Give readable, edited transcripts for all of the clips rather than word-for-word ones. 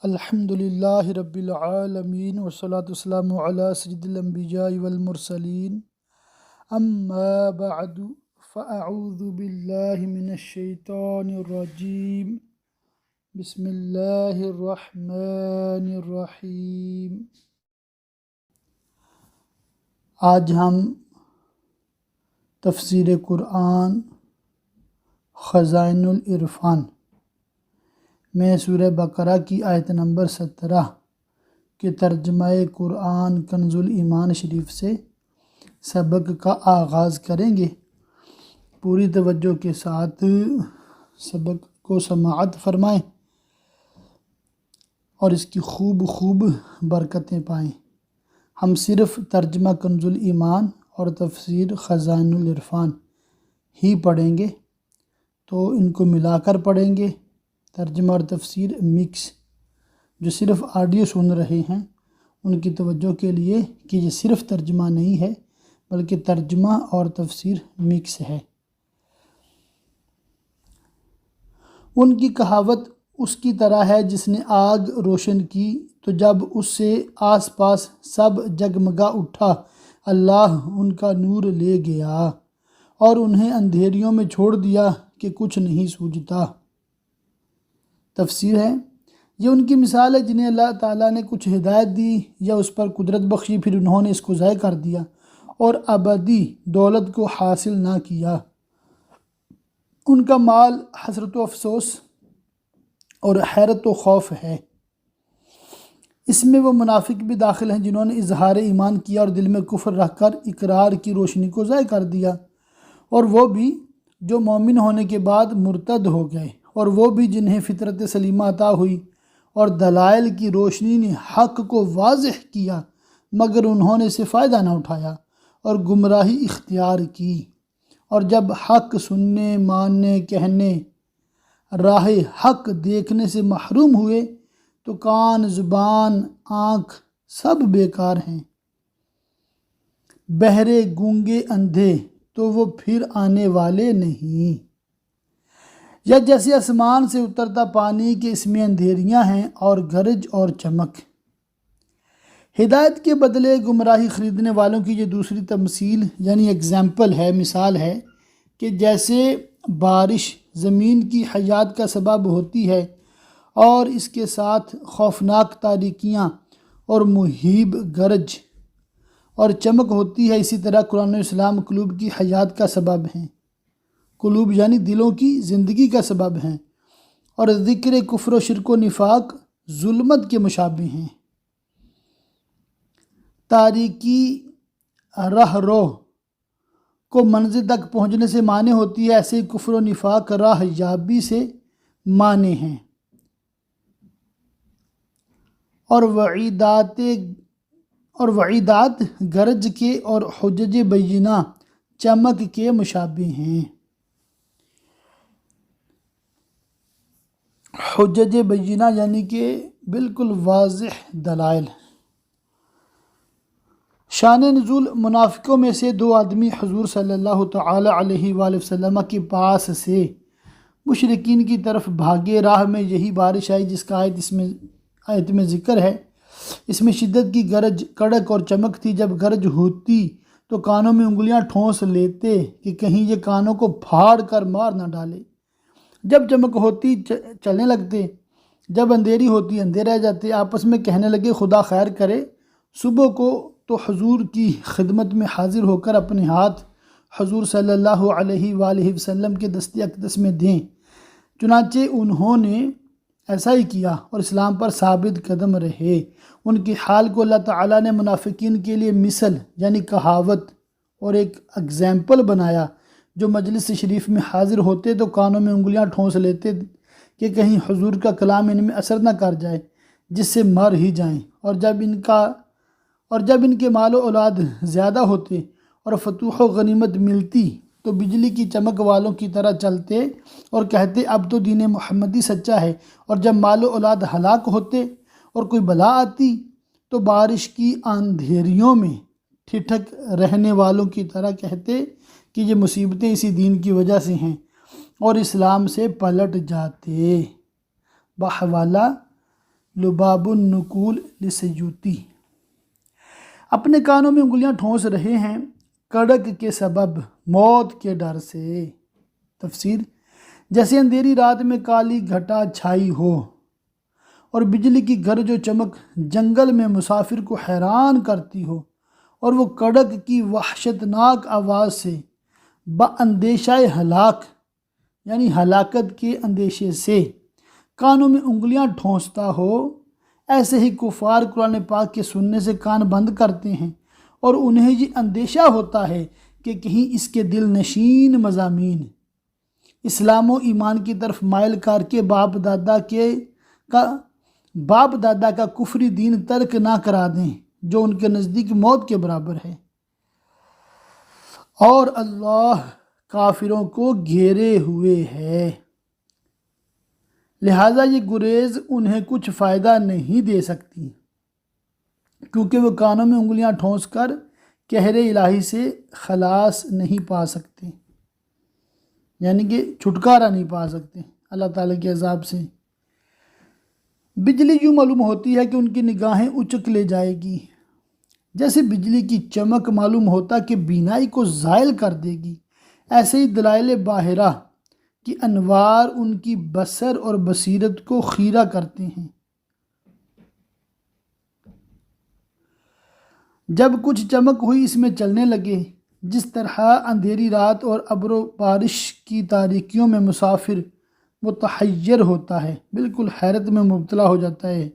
الحمد للہ رب العالمین والصلاة والسلام علی سید الانبیاء والمرسلین اما بعد فاعوذ باللہ من الشیطان الرجیم بسم اللہ الرحمن الرحیم۔ آج ہم تفسیر قرآن خزائن العرفان میں سورہ بقرہ کی آیت نمبر 17 کے ترجمہ قرآن کنز الایمان شریف سے سبق کا آغاز کریں گے۔ پوری توجہ کے ساتھ سبق کو سماعت فرمائیں اور اس کی خوب برکتیں پائیں۔ ہم صرف ترجمہ کنز الایمان اور تفسیر خزائن العرفان ہی پڑھیں گے، تو ان کو ملا کر پڑھیں گے۔ ترجمہ اور تفسیر مکس، جو صرف آڈیو سن رہے ہیں ان کی توجہ کے لیے کہ یہ صرف ترجمہ نہیں ہے بلکہ ترجمہ اور تفسیر مکس ہے۔ ان کی کہاوت اس کی طرح ہے جس نے آگ روشن کی تو جب اس سے آس پاس سب جگمگا اٹھا، اللہ ان کا نور لے گیا اور انہیں اندھیریوں میں چھوڑ دیا کہ کچھ نہیں سوجھتا۔ تفسیر ہے، یہ ان کی مثال ہے جنہیں اللہ تعالیٰ نے کچھ ہدایت دی یا اس پر قدرت بخشی، پھر انہوں نے اس کو ضائع کر دیا اور ابدی دولت کو حاصل نہ کیا۔ ان کا مال حسرت و افسوس اور حیرت و خوف ہے۔ اس میں وہ منافق بھی داخل ہیں جنہوں نے اظہار ایمان کیا اور دل میں کفر رکھ کر اقرار کی روشنی کو ضائع کر دیا، اور وہ بھی جو مومن ہونے کے بعد مرتد ہو گئے، اور وہ بھی جنہیں فطرت سلیمہ عطا ہوئی اور دلائل کی روشنی نے حق کو واضح کیا مگر انہوں نے اسے فائدہ نہ اٹھایا اور گمراہی اختیار کی، اور جب حق سننے، ماننے، کہنے، راہ حق دیکھنے سے محروم ہوئے تو کان، زبان، آنکھ سب بیکار ہیں۔ بہرے، گونگے، اندھے تو وہ پھر آنے والے نہیں، یا جیسے آسمان سے اترتا پانی کہ اس میں اندھیریاں ہیں اور گرج اور چمک۔ ہدایت کے بدلے گمراہی خریدنے والوں کی یہ دوسری تمثیل یعنی ایگزامپل ہے، مثال ہے کہ جیسے بارش زمین کی حیات کا سبب ہوتی ہے اور اس کے ساتھ خوفناک تاریکیاں اور مہیب گرج اور چمک ہوتی ہے، اسی طرح قرآن و اسلام قلوب کی حیات کا سبب ہیں۔ قلوب یعنی دلوں کی زندگی کا سبب ہیں، اور ذکر کفر و شرک و نفاق ظلمت کے مشابہ ہیں۔ تاریکی راہ رو کو منزل تک پہنچنے سے مانے ہوتی ہے، ایسے ہی کفر و نفاق راہ یابی سے مانے ہیں۔ اور وعیدات گرج کے اور حجج بینہ چمک کے مشابہ ہیں۔ حجج بینہ یعنی کہ بالکل واضح دلائل۔ شان نزول، منافقوں میں سے دو آدمی حضور صلی اللہ تعالی علیہ وآلہ وسلم کے پاس سے مشرکین کی طرف بھاگے۔ راہ میں یہی بارش آئی جس کا آیت میں ذکر ہے۔ اس میں شدت کی گرج، کڑک اور چمک تھی۔ جب گرج ہوتی تو کانوں میں انگلیاں ٹھونس لیتے کہ کہیں یہ کانوں کو پھاڑ کر مار نہ ڈالے۔ جب چمک ہوتی چلنے لگتے، جب اندھیری ہوتی اندھے رہ جاتے۔ آپس میں کہنے لگے خدا خیر کرے، صبح کو تو حضور کی خدمت میں حاضر ہو کر اپنے ہاتھ حضور صلی اللہ علیہ وآلہ وسلم کے دست اقدس میں دیں۔ چنانچہ انہوں نے ایسا ہی کیا اور اسلام پر ثابت قدم رہے۔ ان کی حال کو اللہ تعالیٰ نے منافقین کے لیے مثل یعنی کہاوت اور ایک ایگزامپل بنایا۔ جو مجلس شریف میں حاضر ہوتے تو کانوں میں انگلیاں ٹھونس لیتے کہ کہیں حضور کا کلام ان میں اثر نہ کر جائے جس سے مر ہی جائیں، اور جب ان کے مال و اولاد زیادہ ہوتے اور فتوح و غنیمت ملتی تو بجلی کی چمک والوں کی طرح چلتے اور کہتے اب تو دین محمدی سچا ہے، اور جب مال و اولاد ہلاک ہوتے اور کوئی بلا آتی تو بارش کی اندھیریوں میں ٹھٹک رہنے والوں کی طرح کہتے کہ یہ مصیبتیں اسی دین کی وجہ سے ہیں، اور اسلام سے پلٹ جاتے۔ بحوالہ لباب النقول لسیوتی، اپنے کانوں میں انگلیاں ٹھونس رہے ہیں کڑک کے سبب موت کے ڈر سے۔ تفسیر: جیسے اندھیری رات میں کالی گھٹا چھائی ہو اور بجلی کی گرج و چمک جنگل میں مسافر کو حیران کرتی ہو، اور وہ کڑک کی وحشتناک آواز سے باندیشہ ہلاک یعنی ہلاکت کے اندیشے سے کانوں میں انگلیاں ٹھونستا ہو، ایسے ہی کفار قرآن پاک کے سننے سے کان بند کرتے ہیں، اور انہیں یہ اندیشہ ہوتا ہے کہ کہیں اس کے دل نشین مضامین اسلام و ایمان کی طرف مائل کر کے باپ دادا کا کفری دین ترک نہ کرا دیں جو ان کے نزدیک موت کے برابر ہے، اور اللہ کافروں کو گھیرے ہوئے ہے، لہٰذا یہ گریز انہیں کچھ فائدہ نہیں دے سکتی، کیونکہ وہ کانوں میں انگلیاں ٹھونس کر قہر الہی سے خلاص نہیں پا سکتے، یعنی کہ چھٹکارا نہیں پا سکتے اللہ تعالیٰ کے عذاب سے۔ بجلی یوں معلوم ہوتی ہے کہ ان کی نگاہیں اچک لے جائے گی، جیسے بجلی کی چمک معلوم ہوتا کہ بینائی کو زائل کر دے گی، ایسے ہی دلائل باہرہ کی انوار ان کی بصر اور بصیرت کو خیرہ کرتے ہیں۔ جب کچھ چمک ہوئی اس میں چلنے لگے، جس طرح اندھیری رات اور ابر و بارش کی تاریکیوں میں مسافر متحیر ہوتا ہے، بالکل حیرت میں مبتلا ہو جاتا ہے،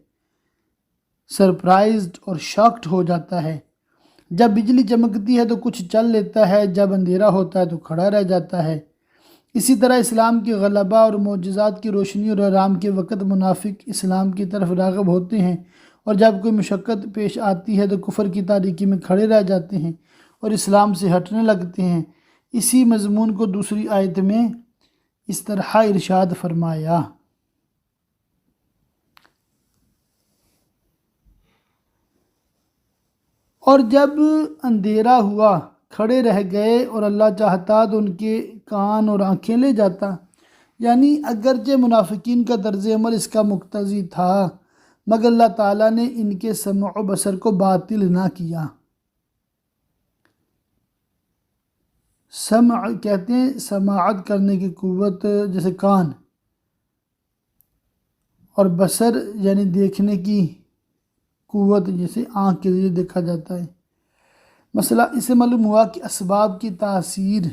سرپرائزڈ اور شاکڈ ہو جاتا ہے۔ جب بجلی چمکتی ہے تو کچھ چل لیتا ہے، جب اندھیرا ہوتا ہے تو کھڑا رہ جاتا ہے۔ اسی طرح اسلام کی غلبہ اور معجزات کی روشنی اور آرام کے وقت منافق اسلام کی طرف راغب ہوتے ہیں، اور جب کوئی مشقت پیش آتی ہے تو کفر کی تاریکی میں کھڑے رہ جاتے ہیں اور اسلام سے ہٹنے لگتے ہیں۔ اسی مضمون کو دوسری آیت میں اس طرح ارشاد فرمایا: اور جب اندھیرا ہوا کھڑے رہ گئے، اور اللہ چاہتا تو ان کے کان اور آنکھیں لے جاتا، یعنی اگرچہ منافقین کا طرز عمل اس کا مقتضی تھا، مگر اللہ تعالیٰ نے ان کے سمع و بصر کو باطل نہ کیا۔ سمع کہتے ہیں سماعت کرنے کی قوت، جیسے کان، اور بصر یعنی دیکھنے کی قوت، جیسے آنکھ کے ذریعے دیکھا جاتا ہے۔ مسئلہ اسے معلوم ہوا کہ اسباب کی تاثیر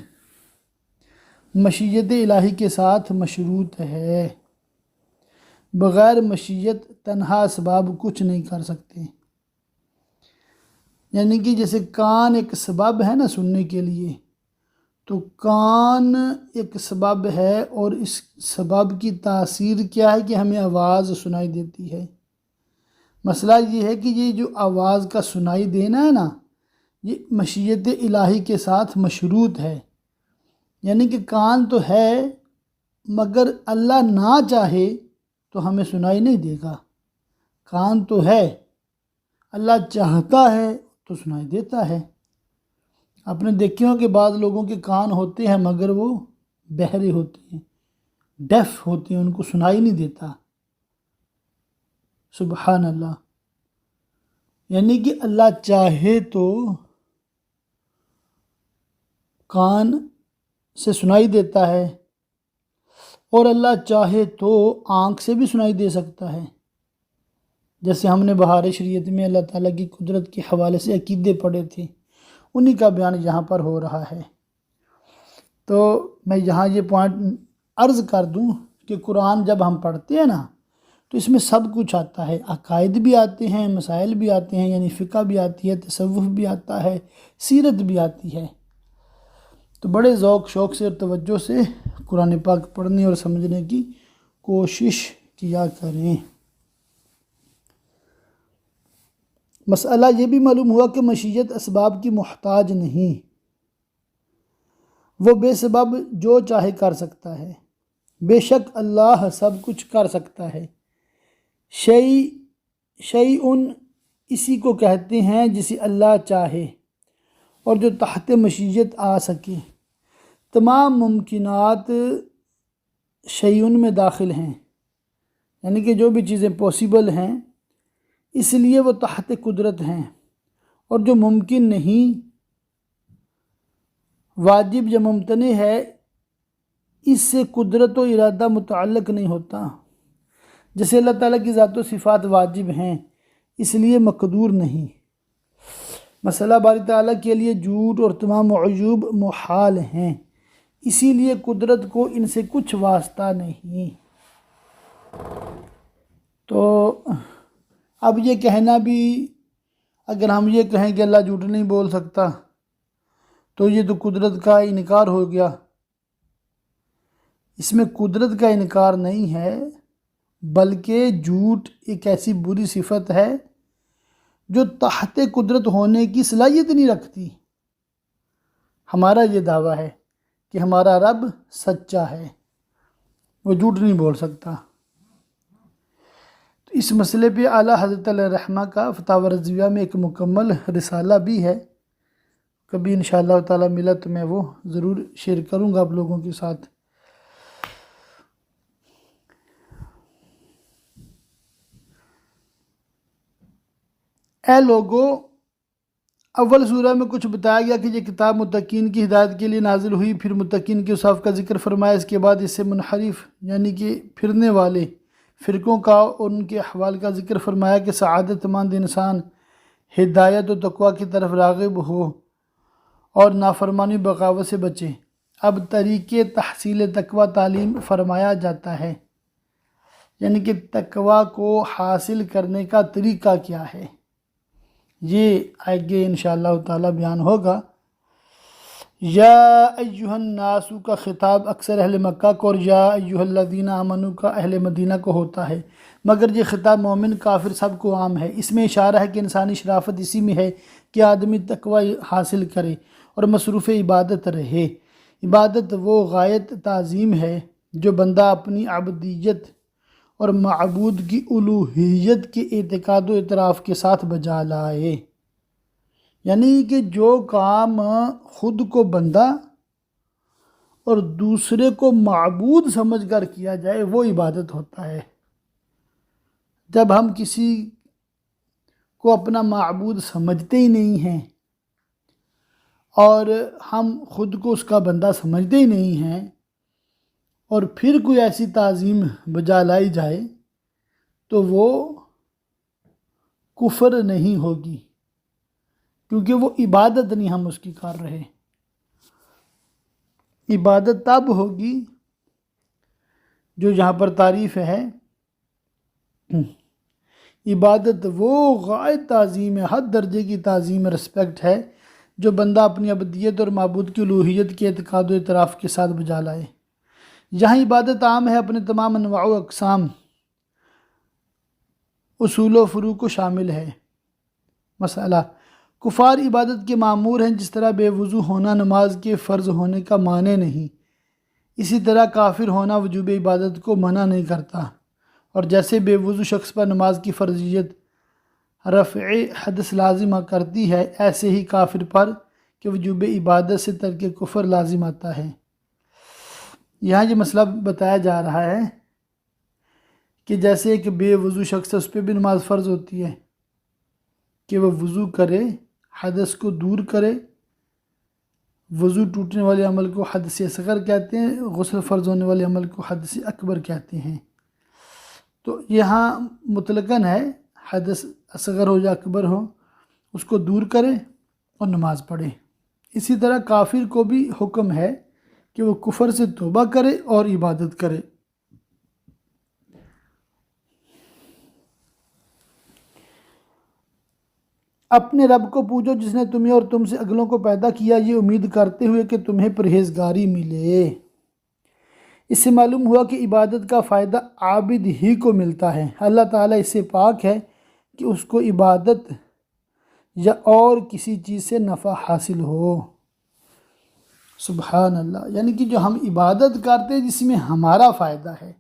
مشیت الہی کے ساتھ مشروط ہے، بغیر مشیت تنہا اسباب کچھ نہیں کر سکتے، یعنی کہ جیسے کان ایک سبب ہے نا سننے کے لیے، تو کان ایک سبب ہے، اور اس سبب کی تاثیر کیا ہے کہ ہمیں آواز سنائی دیتی ہے۔ مسئلہ یہ ہے کہ یہ جو آواز کا سنائی دینا ہے نا، یہ مشیت الہی کے ساتھ مشروط ہے، یعنی کہ کان تو ہے مگر اللہ نہ چاہے تو ہمیں سنائی نہیں دے گا۔ کان تو ہے، اللہ چاہتا ہے تو سنائی دیتا ہے۔ آپ نے دیکھے ہو کہ بعض لوگوں کے کان ہوتے ہیں مگر وہ بہرے ہوتے ہیں، ڈیف ہوتے ہیں، ان کو سنائی نہیں دیتا۔ سبحان اللہ، یعنی کہ اللہ چاہے تو کان سے سنائی دیتا ہے، اور اللہ چاہے تو آنکھ سے بھی سنائی دے سکتا ہے، جیسے ہم نے بہار شریعت میں اللہ تعالیٰ کی قدرت کے حوالے سے عقیدے پڑھے تھے، انہی کا بیان یہاں پر ہو رہا ہے۔ تو میں یہاں یہ پوائنٹ عرض کر دوں کہ قرآن جب ہم پڑھتے ہیں نا تو اس میں سب کچھ آتا ہے، عقائد بھی آتے ہیں، مسائل بھی آتے ہیں، یعنی فقہ بھی آتی ہے، تصوف بھی آتا ہے، سیرت بھی آتی ہے۔ تو بڑے ذوق شوق سے اور توجہ سے قرآن پاک پڑھنے اور سمجھنے کی کوشش کیا کریں۔ مسئلہ یہ بھی معلوم ہوا کہ مشیت اسباب کی محتاج نہیں، وہ بے سبب جو چاہے کر سکتا ہے، بے شک اللہ سب کچھ کر سکتا ہے۔ شیئن اسی کو کہتے ہیں جسے اللہ چاہے اور جو تحت مشیت آ سکے۔ تمام ممکنات شیئن میں داخل ہیں، یعنی کہ جو بھی چیزیں پاسبل ہیں اس لیے وہ تحت قدرت ہیں، اور جو ممکن نہیں، واجب یا ممتنع ہے، اس سے قدرت و ارادہ متعلق نہیں ہوتا۔ جیسے اللہ تعالیٰ کی ذات و صفات واجب ہیں، اس لیے مقدور نہیں۔ مسئلہ باری تعالیٰ کے لیے جھوٹ اور تمام عیوب محال ہیں، اسی لیے قدرت کو ان سے کچھ واسطہ نہیں۔ تو اب یہ کہنا بھی، اگر ہم یہ کہیں کہ اللہ جھوٹ نہیں بول سکتا تو یہ تو قدرت کا انکار ہو گیا۔ اس میں قدرت کا انکار نہیں ہے، بلکہ جھوٹ ایک ایسی بری صفت ہے جو تحت قدرت ہونے کی صلاحیت نہیں رکھتی۔ ہمارا یہ دعویٰ ہے کہ ہمارا رب سچا ہے، وہ جھوٹ نہیں بول سکتا۔ تو اس مسئلے پہ اعلیٰ حضرت علیہ رحمہ کا فتاوی رضویہ میں ایک مکمل رسالہ بھی ہے، کبھی انشاءاللہ تعالی ملا تو میں وہ ضرور شیئر کروں گا آپ لوگوں کے ساتھ۔ اے لوگو، اول سورہ میں کچھ بتایا گیا کہ یہ کتاب متقین کی ہدایت کے لیے نازل ہوئی، پھر متقین کے اوصاف کا ذکر فرمایا، اس کے بعد اس سے منحرف یعنی کہ پھرنے والے فرقوں کا اور ان کے احوال کا ذکر فرمایا کہ سعادت مند انسان ہدایت و تقوی کی طرف راغب ہو اور نافرمانی بغاوت سے بچے۔ اب طریقے تحصیل تقوی تعلیم فرمایا جاتا ہے، یعنی کہ تقوی کو حاصل کرنے کا طریقہ کیا ہے، یہ آگے انشاءاللہ تعالی بیان ہوگا۔ یا ایہا الناس کا خطاب اکثر اہل مکہ کو اور یا ایہا الذین آمنوا کا اہل مدینہ کو ہوتا ہے، مگر یہ خطاب مومن کافر سب کو عام ہے۔ اس میں اشارہ ہے کہ انسانی شرافت اسی میں ہے کہ آدمی تقوی حاصل کرے اور مصروف عبادت رہے۔ عبادت وہ غایت تعظیم ہے جو بندہ اپنی عبدیت اور معبود کی الوہیت کے اعتقاد و اعتراف کے ساتھ بجا لائے، یعنی کہ جو کام خود کو بندہ اور دوسرے کو معبود سمجھ کر کیا جائے وہ عبادت ہوتا ہے۔ جب ہم کسی کو اپنا معبود سمجھتے ہی نہیں ہیں اور ہم خود کو اس کا بندہ سمجھتے ہی نہیں ہیں اور پھر کوئی ایسی تعظیم بجا لائی جائے تو وہ کفر نہیں ہوگی، کیونکہ وہ عبادت نہیں ہم اس کی کر رہے۔ عبادت تب ہوگی جو یہاں پر تعریف ہے، عبادت وہ غایت تعظیم ہے، حد درجے کی تعظیم رسپیکٹ ہے جو بندہ اپنی عبدیت اور معبود کی الوہیت کے اعتقاد و اعتراف کے ساتھ بجا لائے۔ یہاں عبادت عام ہے، اپنے تمام انواع و اقسام، اصول و فروع کو شامل ہے۔ مسئلہ، کفار عبادت کے معمور ہیں، جس طرح بے وضو ہونا نماز کے فرض ہونے کا معنی نہیں، اسی طرح کافر ہونا وجوب عبادت کو منع نہیں کرتا، اور جیسے بے وضو شخص پر نماز کی فرضیت رفع حدث لازم کرتی ہے، ایسے ہی کافر پر کہ وجوب عبادت سے ترک کفر لازم آتا ہے۔ یہاں یہ مسئلہ بتایا جا رہا ہے کہ جیسے ایک بے وضو شخص ہے، اس پہ بھی نماز فرض ہوتی ہے کہ وہ وضو کرے، حدث کو دور کرے۔ وضو ٹوٹنے والے عمل کو حدث اصغر کہتے ہیں، غسل فرض ہونے والے عمل کو حدث اکبر کہتے ہیں۔ تو یہاں مطلقاً ہے، حدث اصغر ہو یا اکبر ہو، اس کو دور کرے اور نماز پڑھے۔ اسی طرح کافر کو بھی حکم ہے کہ وہ کفر سے توبہ کرے اور عبادت کرے۔ اپنے رب کو پوجو جس نے تمہیں اور تم سے اگلوں کو پیدا کیا، یہ امید کرتے ہوئے کہ تمہیں پرہیزگاری ملے۔ اس سے معلوم ہوا کہ عبادت کا فائدہ عابد ہی کو ملتا ہے۔ اللہ تعالیٰ اس سے پاک ہے کہ اس کو عبادت یا اور کسی چیز سے نفع حاصل ہو۔ سبحان اللہ، یعنی کہ جو ہم عبادت کرتے ہیں جس میں ہمارا فائدہ ہے،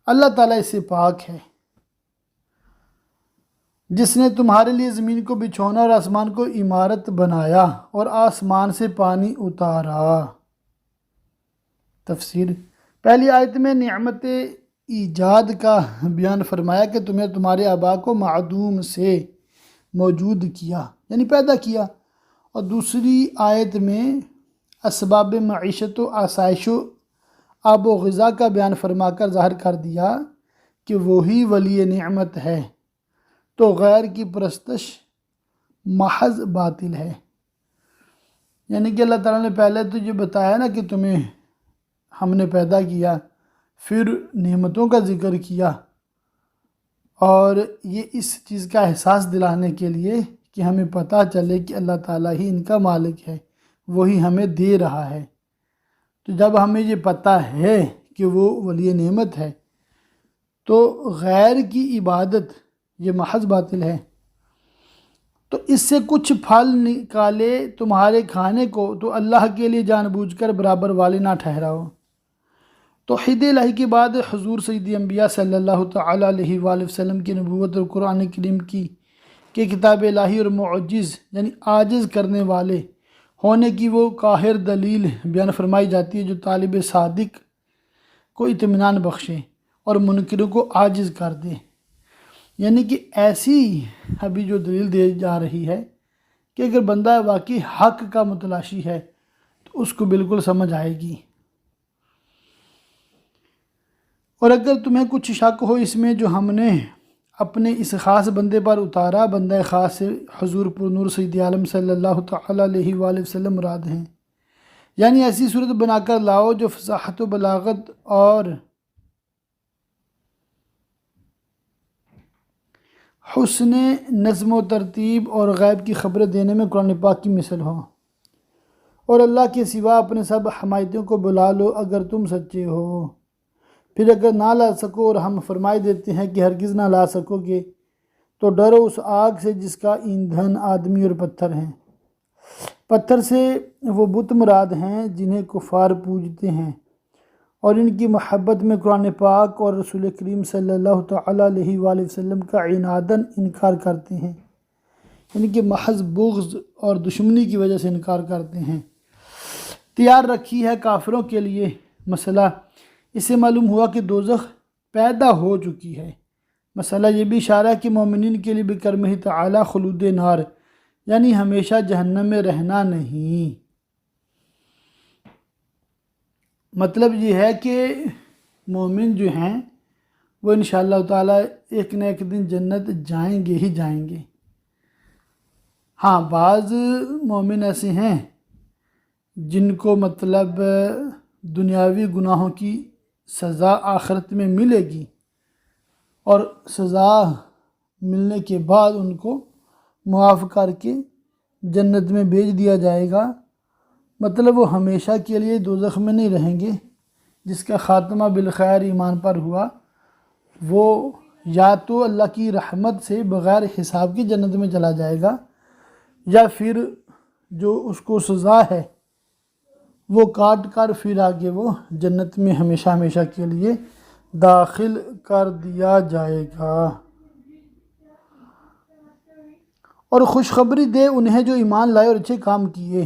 اللہ تعالیٰ اس سے پاک ہے۔ جس نے تمہارے لیے زمین کو بچھونا اور آسمان کو عمارت بنایا اور آسمان سے پانی اتارا۔ تفسیر، پہلی آیت میں نعمت ایجاد کا بیان فرمایا کہ تمہیں تمہارے آبا کو معدوم سے موجود کیا یعنی پیدا کیا، اور دوسری آیت میں اسباب معیشت و آسائش و آب و غذا کا بیان فرما کر ظاہر کر دیا کہ وہی ولی نعمت ہے، تو غیر کی پرستش محض باطل ہے۔ یعنی کہ اللہ تعالیٰ نے پہلے تو یہ بتایا نا کہ تمہیں ہم نے پیدا کیا، پھر نعمتوں کا ذکر کیا، اور یہ اس چیز کا احساس دلانے کے لیے کہ ہمیں پتہ چلے کہ اللہ تعالیٰ ہی ان کا مالک ہے، وہی ہمیں دے رہا ہے۔ تو جب ہمیں یہ پتہ ہے کہ وہ ولی نعمت ہے تو غیر کی عبادت یہ محض باطل ہے۔ تو اس سے کچھ پھل نکالے تمہارے کھانے کو تو اللہ کے لیے جان بوجھ کر برابر والے نہ ٹھہراؤ۔ توحید الہی کے بعد حضور سید انبیاء صلی اللہ تعالی علیہ وآلہ وسلم کی نبوت اور قرآن کریم کی کہ کتاب الہی اور معجز یعنی عاجز کرنے والے ہونے کی وہ قاہر دلیل بیان فرمائی جاتی ہے جو طالب صادق کو اطمینان بخشے اور منکروں کو عاجز کر دے۔ یعنی کہ ایسی ابھی جو دلیل دی جا رہی ہے کہ اگر بندہ واقعی حق کا متلاشی ہے تو اس کو بالکل سمجھ آئے گی۔ اور اگر تمہیں کچھ شک ہو اس میں جو ہم نے اپنے اس خاص بندے پر اتارا، بندہ خاص سے حضور پر نور سید عالم صلی اللہ تعالی علیہ وآلہ وسلم مراد ہیں، یعنی ایسی صورت بنا کر لاؤ جو فصاحت و بلاغت اور حسن نظم و ترتیب اور غیب کی خبریں دینے میں قرآن پاک کی مثل ہو، اور اللہ کے سوا اپنے سب حمایتوں کو بلا لو اگر تم سچے ہو۔ پھر اگر نہ لا سکو اور ہم فرمائی دیتے ہیں کہ ہرگز نہ لا سکو گے تو ڈرو اس آگ سے جس کا ایندھن آدمی اور پتھر ہیں۔ پتھر سے وہ بت مراد ہیں جنہیں کفار پوجتے ہیں اور ان کی محبت میں قرآن پاک اور رسول کریم صلی اللہ تعالی علیہ وآلہ وسلم کا عناداً انکار کرتے ہیں، یعنی کہ محض بغض اور دشمنی کی وجہ سے انکار کرتے ہیں۔ تیار رکھی ہے کافروں کے لیے مسئلہ، اس سے معلوم ہوا کہ دوزخ پیدا ہو چکی ہے۔ مسئلہ یہ بھی اشارہ ہے کہ مومنین کے لیے بکرمہ تعالی خلود نار یعنی ہمیشہ جہنم میں رہنا نہیں۔ مطلب یہ ہے کہ مومن جو ہیں وہ انشاءاللہ تعالی ایک نہ ایک دن جنت جائیں گے ہی جائیں گے۔ ہاں بعض مومن ایسے ہیں جن کو مطلب دنیاوی گناہوں کی سزا آخرت میں ملے گی، اور سزا ملنے کے بعد ان کو معاف کر کے جنت میں بھیج دیا جائے گا، مطلب وہ ہمیشہ کے لیے دوزخ میں نہیں رہیں گے۔ جس کا خاتمہ بالخیر ایمان پر ہوا وہ یا تو اللہ کی رحمت سے بغیر حساب کی جنت میں چلا جائے گا، یا پھر جو اس کو سزا ہے وہ کاٹ کر پھر آگے وہ جنت میں ہمیشہ ہمیشہ کے لیے داخل کر دیا جائے گا۔ اور خوشخبری دے انہیں جو ایمان لائے اور اچھے کام کیے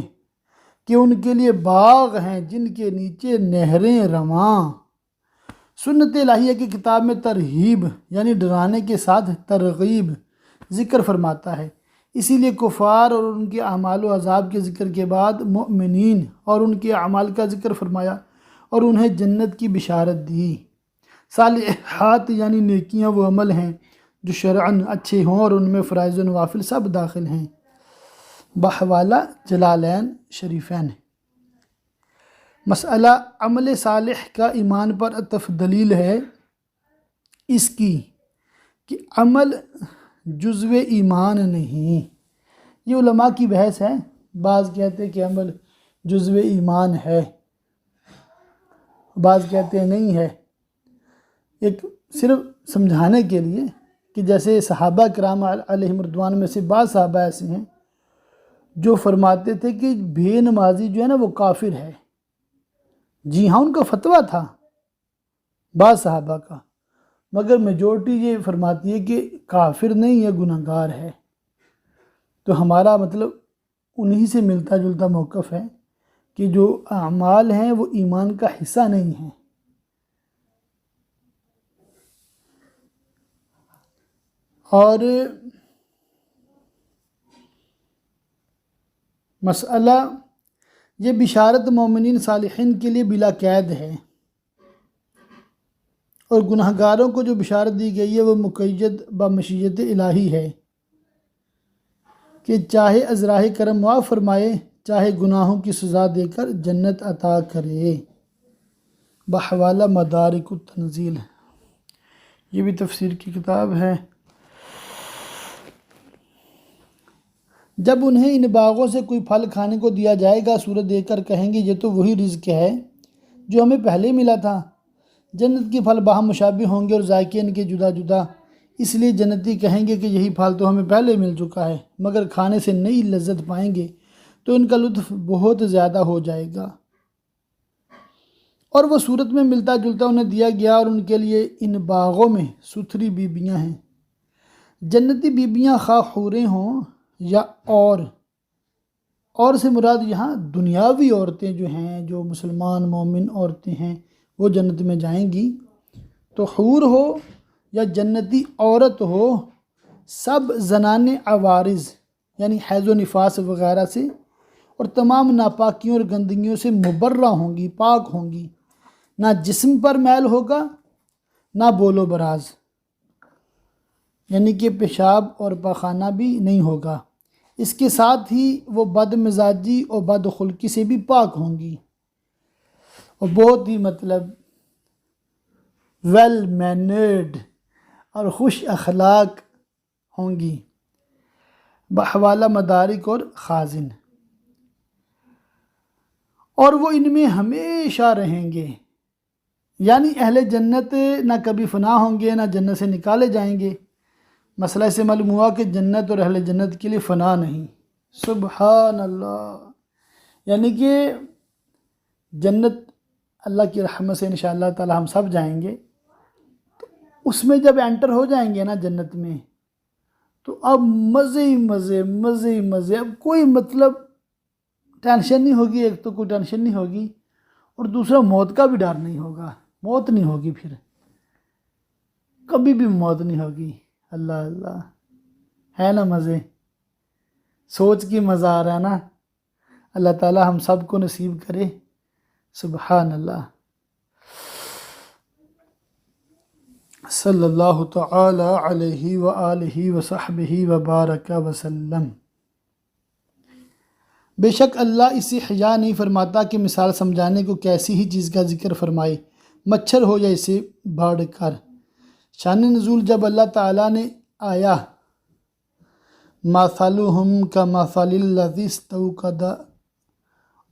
کہ ان کے لیے باغ ہیں جن کے نیچے نہریں رواں۔ سنت الہیہ کی کتاب میں ترہیب یعنی ڈرانے کے ساتھ ترغیب ذکر فرماتا ہے، اسی لیے کفار اور ان کے اعمال و عذاب کے ذکر کے بعد مؤمنین اور ان کے اعمال کا ذکر فرمایا اور انہیں جنت کی بشارت دی۔ صالحات یعنی نیکیاں وہ عمل ہیں جو شرعاً اچھے ہوں اور ان میں فرائض و نوافل سب داخل ہیں۔ بحوالہ جلالین شریفین۔ مسئلہ عمل صالح کا ایمان پر عطف دلیل ہے اس کی کہ عمل جزو ایمان نہیں۔ یہ علماء کی بحث ہے، بعض کہتے ہیں کہ عمل جزو ایمان ہے، بعض کہتے ہیں نہیں ہے۔ ایک صرف سمجھانے کے لیے کہ جیسے صحابہ کرام علیہم رضوان میں سے بعض صحابہ ایسے ہیں جو فرماتے تھے کہ بے نمازی جو ہے نا وہ کافر ہے۔ جی ہاں ان کا فتویٰ تھا بعض صحابہ کا، مگر میجورٹی یہ فرماتی ہے کہ کافر نہیں ہے، گناہ گار ہے۔ تو ہمارا مطلب انہی سے ملتا جلتا موقف ہے کہ جو اعمال ہیں وہ ایمان کا حصہ نہیں ہیں۔ اور مسئلہ یہ بشارت مومنین صالحین کے لیے بلا قید ہے، اور گناہ گاروں کو جو بشارت دی گئی ہے وہ مقید بمشیت الہی ہے کہ چاہے ازراہ کرم معاف فرمائے، چاہے گناہوں کی سزا دے کر جنت عطا کرے۔ بحوالہ مدارک التنزیل، یہ بھی تفسیر کی کتاب ہے۔ جب انہیں ان باغوں سے کوئی پھل کھانے کو دیا جائے گا، سورت دے کر کہیں گے یہ تو وہی رزق ہے جو ہمیں پہلے ملا تھا۔ جنت کے پھل باہم مشابہ ہوں گے اور ذائقے ان کے جدا جدا، اس لیے جنتی کہیں گے کہ یہی پھل تو ہمیں پہلے مل چکا ہے، مگر کھانے سے نئی لذت پائیں گے تو ان کا لطف بہت زیادہ ہو جائے گا۔ اور وہ صورت میں ملتا جلتا انہیں دیا گیا، اور ان کے لیے ان باغوں میں ستھری بیبیاں ہیں۔ جنتی بیبیاں خواہ حوریں ہوں یا اور سے مراد یہاں دنیاوی عورتیں جو ہیں، جو مسلمان مومن عورتیں ہیں، وہ جنت میں جائیں گی۔ تو حور ہو یا جنتی عورت ہو، سب زنان عوارض یعنی حیض و نفاس وغیرہ سے اور تمام ناپاکیوں اور گندگیوں سے مبرہ ہوں گی، پاک ہوں گی۔ نہ جسم پر میل ہوگا، نہ بول و براز، یعنی کہ پیشاب اور پاخانہ بھی نہیں ہوگا۔ اس کے ساتھ ہی وہ بد مزاجی اور بد خلقی سے بھی پاک ہوں گی، اور بہت ہی ویل مینرڈ اور خوش اخلاق ہوں گی۔ بحوالہ مدارک اور خازن، اور وہ ان میں ہمیشہ رہیں گے، یعنی اہل جنت نہ کبھی فنا ہوں گے، نہ جنت سے نکالے جائیں گے۔ مسئلہ سے معلوم ہوا کہ جنت اور اہل جنت کے لیے فنا نہیں۔ سبحان اللہ، یعنی کہ جنت اللہ کی رحمت سے انشاءاللہ تعالی ہم سب جائیں گے، تو اس میں جب انٹر ہو جائیں گے نا جنت میں، تو اب مزے ہی مزے، مزے ہی مزے، اب کوئی ٹینشن نہیں ہوگی۔ ایک تو کوئی ٹینشن نہیں ہوگی، اور دوسرا موت کا بھی ڈر نہیں ہوگا۔ موت نہیں ہوگی، پھر کبھی بھی موت نہیں ہوگی۔ اللہ اللہ، ہے نا مزے؟ سوچ کے مزہ آ رہا ہے نا؟ اللہ تعالی ہم سب کو نصیب کرے۔ سبحان اللہ۔ صلی اللہ تعالی علیہ وآلہ وصحبہ وبارک وسلم۔ بے شک اللہ اس سے حیا نہیں فرماتا کہ مثال سمجھانے کو کیسی ہی چیز کا ذکر فرمائے، مچھر ہو یا اسے بڑھ کر۔ شان نزول، جب اللہ تعالیٰ نے آیا مَثَلُهُمْ كَمَثَلِ الَّذِي اسْتَوْقَدَ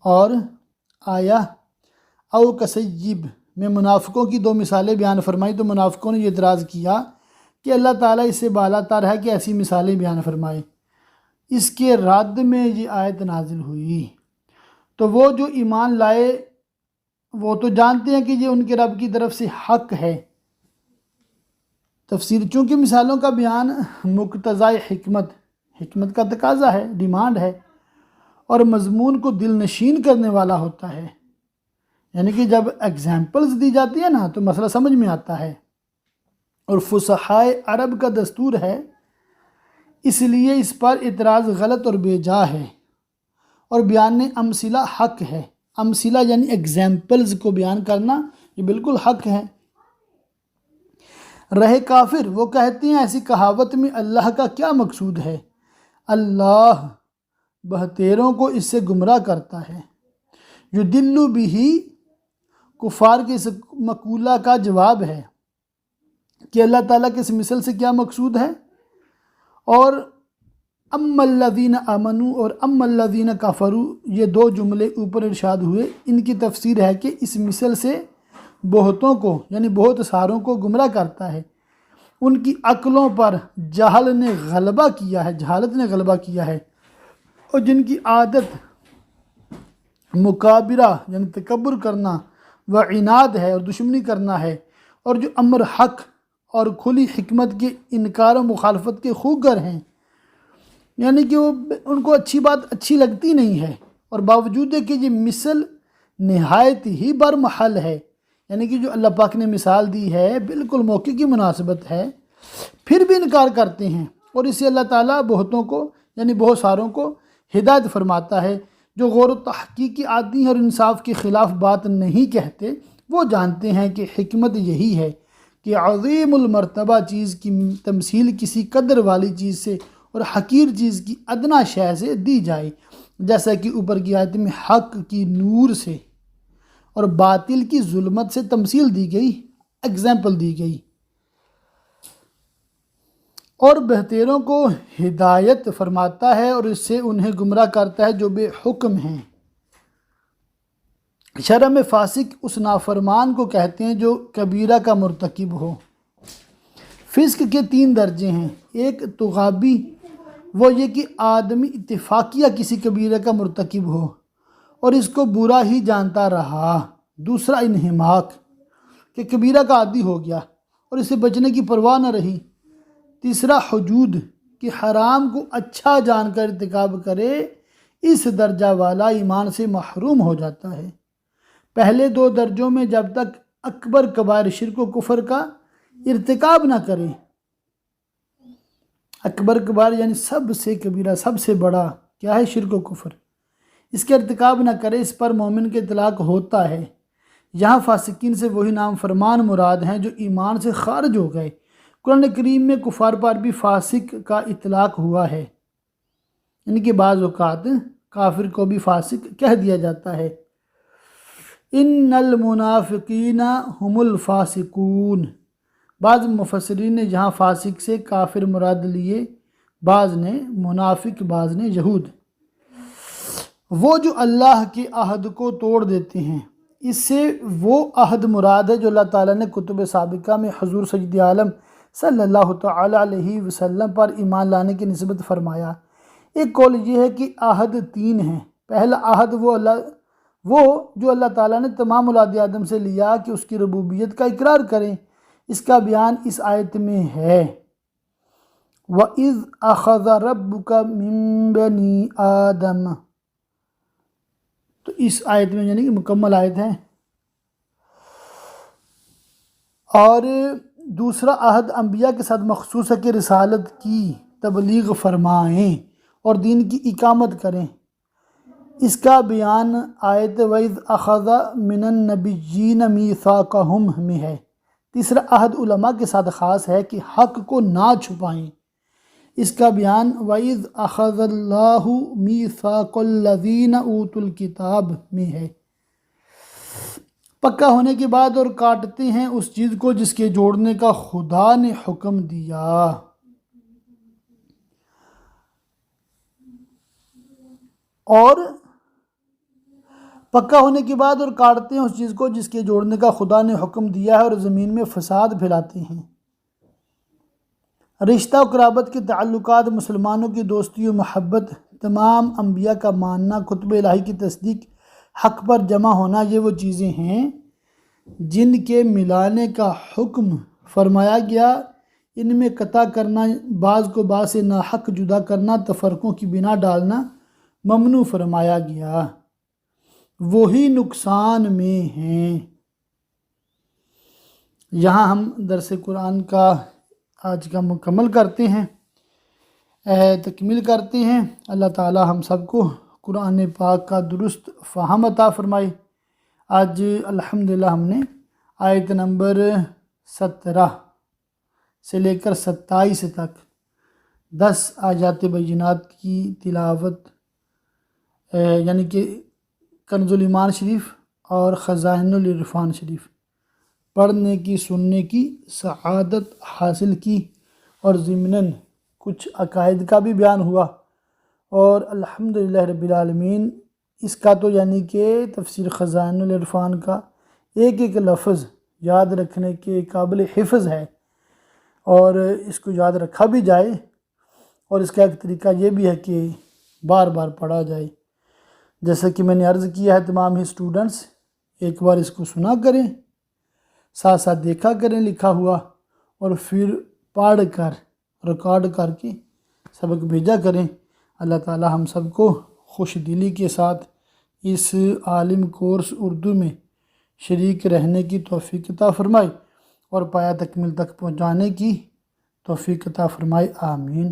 اور آیا او کَصَیِّب میں منافقوں کی دو مثالیں بیان فرمائی، تو منافقوں نے یہ اعتراض کیا کہ اللہ تعالیٰ اس سے بالا تر ہے کہ ایسی مثالیں بیان فرمائے۔ اس کے رد میں یہ آیت نازل ہوئی۔ تو وہ جو ایمان لائے وہ تو جانتے ہیں کہ یہ ان کے رب کی طرف سے حق ہے۔ تفسیر، چونکہ مثالوں کا بیان مقتضائے حکمت کا تقاضا ہے، ڈیمانڈ ہے، اور مضمون کو دل نشین کرنے والا ہوتا ہے، یعنی کہ جب ایگزامپلز دی جاتی ہیں نا تو مسئلہ سمجھ میں آتا ہے، اور فصحائے عرب کا دستور ہے، اس لیے اس پر اعتراض غلط اور بے جا ہے، اور بیان امثلہ حق ہے۔ امثلہ یعنی ایگزامپلز کو بیان کرنا یہ بالکل حق ہے۔ رہے کافر، وہ کہتے ہیں ایسی کہاوت میں اللہ کا کیا مقصود ہے؟ اللہ بہتیروں کو اس سے گمراہ کرتا ہے۔ یضل بہ، کفار کے اس مقولہ کا جواب ہے کہ اللہ تعالیٰ کے اس مثل سے کیا مقصود ہے۔ اور اما الذین آمنوا اور اما الذین کفروا، یہ دو جملے اوپر ارشاد ہوئے، ان کی تفسیر ہے کہ اس مثل سے بہتوں کو یعنی بہت ساروں کو گمراہ کرتا ہے، ان کی عقلوں پر جہل نے غلبہ کیا ہے، جہالت نے غلبہ کیا ہے، اور جن کی عادت مکابرہ یعنی تکبر کرنا و عناد ہے اور دشمنی کرنا ہے، اور جو امر حق اور کھلی حکمت کے انکار و مخالفت کے خوگر ہیں، یعنی کہ ان کو اچھی بات اچھی لگتی نہیں ہے، اور باوجود ہے کہ یہ مثل نہایت ہی برمحل ہے، یعنی کہ جو اللہ پاک نے مثال دی ہے بالکل موقع کی مناسبت ہے، پھر بھی انکار کرتے ہیں، اور اسے اللہ تعالیٰ بہتوں کو یعنی بہت ساروں کو ہدایت فرماتا ہے۔ جو غور و تحقیق کی عادی ہیں اور انصاف کے خلاف بات نہیں کہتے، وہ جانتے ہیں کہ حکمت یہی ہے کہ عظیم المرتبہ چیز کی تمثیل کسی قدر والی چیز سے اور حقیر چیز کی ادنا شے سے دی جائے، جیسا کہ اوپر کی آیت میں حق کی نور سے اور باطل کی ظلمت سے تمثیل دی گئی، اگزامپل دی گئی، اور بہتروں کو ہدایت فرماتا ہے اور اس سے انہیں گمراہ کرتا ہے جو بے حکم ہیں۔ شرع میں فاسق اس نافرمان کو کہتے ہیں جو کبیرہ کا مرتکب ہو۔ فسق کے 3 درجے ہیں۔ ایک تغابی، وہ یہ کہ آدمی اتفاقیہ کسی کبیرہ کا مرتکب ہو اور اس کو برا ہی جانتا رہا۔ دوسرا انہماک، کہ کبیرہ کا عادی ہو گیا اور اسے بچنے کی پرواہ نہ رہی۔ تیسرا حجود، کہ حرام کو اچھا جان کر ارتکاب کرے، اس درجہ والا ایمان سے محروم ہو جاتا ہے۔ پہلے 2 درجوں میں جب تک اکبر کبائر شرک و کفر کا ارتکاب نہ کرے، اکبر کبائر یعنی سب سے کبیرہ، سب سے بڑا کیا ہے؟ شرک و کفر، اس کے ارتکاب نہ کرے، اس پر مومن کے اطلاق ہوتا ہے۔ یہاں فاسقین سے وہی نام فرمان مراد ہیں جو ایمان سے خارج ہو گئے۔ قرآن کریم میں کفار پر بھی فاسق کا اطلاق ہوا ہے، یعنی کہ بعض اوقات کافر کو بھی فاسق کہہ دیا جاتا ہے۔ ان المنافقین هم الفاسقون، بعض مفسرین نے جہاں فاسق سے کافر مراد لیے، بعض نے منافق، بعض نے یہود۔ وہ جو اللہ کے عہد کو توڑ دیتے ہیں، اس سے وہ عہد مراد ہے جو اللہ تعالیٰ نے کتب سابقہ میں حضور سید عالم صلی اللہ تعالیٰ علیہ وسلم پر ایمان لانے کی نسبت فرمایا۔ ایک قول یہ ہے کہ عہد 3 ہیں۔ پہلا عہد وہ جو اللہ تعالیٰ نے تمام اولاد آدم سے لیا کہ اس کی ربوبیت کا اقرار کریں، اس کا بیان اس آیت میں ہے۔ وَإِذْ أَخَذَ رَبُّكَ مِن بَنِي آدَمَ، تو اس آیت میں یعنی کہ مکمل آیت ہے۔ اور دوسرا عہد انبیاء کے ساتھ مخصوص ہے کہ رسالت کی تبلیغ فرمائیں اور دین کی اقامت کریں، اس کا بیان آیت وَإِذْ أَخَذَ مِنَ النَّبِيِّينَ مِيثَاقَهُمْ میں ہے۔ تیسرا عہد علماء کے ساتھ خاص ہے کہ حق کو نہ چھپائیں، اس کا بیان وَإِذْ أَخَذَ اللَّهُ مِيثَاقَ الَّذِينَ أُوتُوا الْكِتَابَ میں ہے۔ پکا ہونے کے بعد اور کاٹتے ہیں اس چیز کو جس کے جوڑنے کا خدا نے حکم دیا۔ اور پکا ہونے کے بعد اور کاٹتے ہیں اس چیز کو جس کے جوڑنے کا خدا نے حکم دیا ہے اور زمین میں فساد پھیلاتے ہیں۔ رشتہ و قرابت کے تعلقات، مسلمانوں کی دوستی و محبت، تمام انبیاء کا ماننا، کتب الہی کی تصدیق، حق پر جمع ہونا، یہ وہ چیزیں ہیں جن کے ملانے کا حکم فرمایا گیا۔ ان میں قطع کرنا، بعض کو بعض سے ناحق جدا کرنا، تفرقوں کی بنا ڈالنا ممنوع فرمایا گیا، وہی نقصان میں ہیں۔ یہاں ہم درس قرآن کا آج کا مکمل کرتے ہیں، تکمیل کرتے ہیں۔ اللہ تعالی ہم سب کو قرآن پاک کا درست فہم عطا فرمائے۔ آج الحمدللہ ہم نے آیت نمبر 17 سے لے کر 27 تک 10 آیات بینات کی تلاوت، یعنی کہ کنز الایمان شریف اور خزائن العرفان شریف پڑھنے کی، سننے کی سعادت حاصل کی، اور ضمناً کچھ عقائد کا بھی بیان ہوا، اور الحمدللہ رب العالمین اس کا تو یعنی کہ تفسیر خزائن العرفان کا ایک ایک لفظ یاد رکھنے کے قابل حفظ ہے، اور اس کو یاد رکھا بھی جائے، اور اس کا ایک طریقہ یہ بھی ہے کہ بار بار پڑھا جائے۔ جیسا کہ میں نے عرض کیا ہے، تمام ہی اسٹوڈنٹس ایک بار اس کو سنا کریں، ساتھ ساتھ دیکھا کریں لکھا ہوا، اور پھر پڑھ کر ریکارڈ کر کے سبق بھیجا کریں۔ اللہ تعالی ہم سب کو خوش دلی کے ساتھ اس عالم کورس اردو میں شریک رہنے کی توفیق عطا فرمائے اور پایہ تکمیل تک پہنچانے کی توفیق عطا فرمائے، آمین۔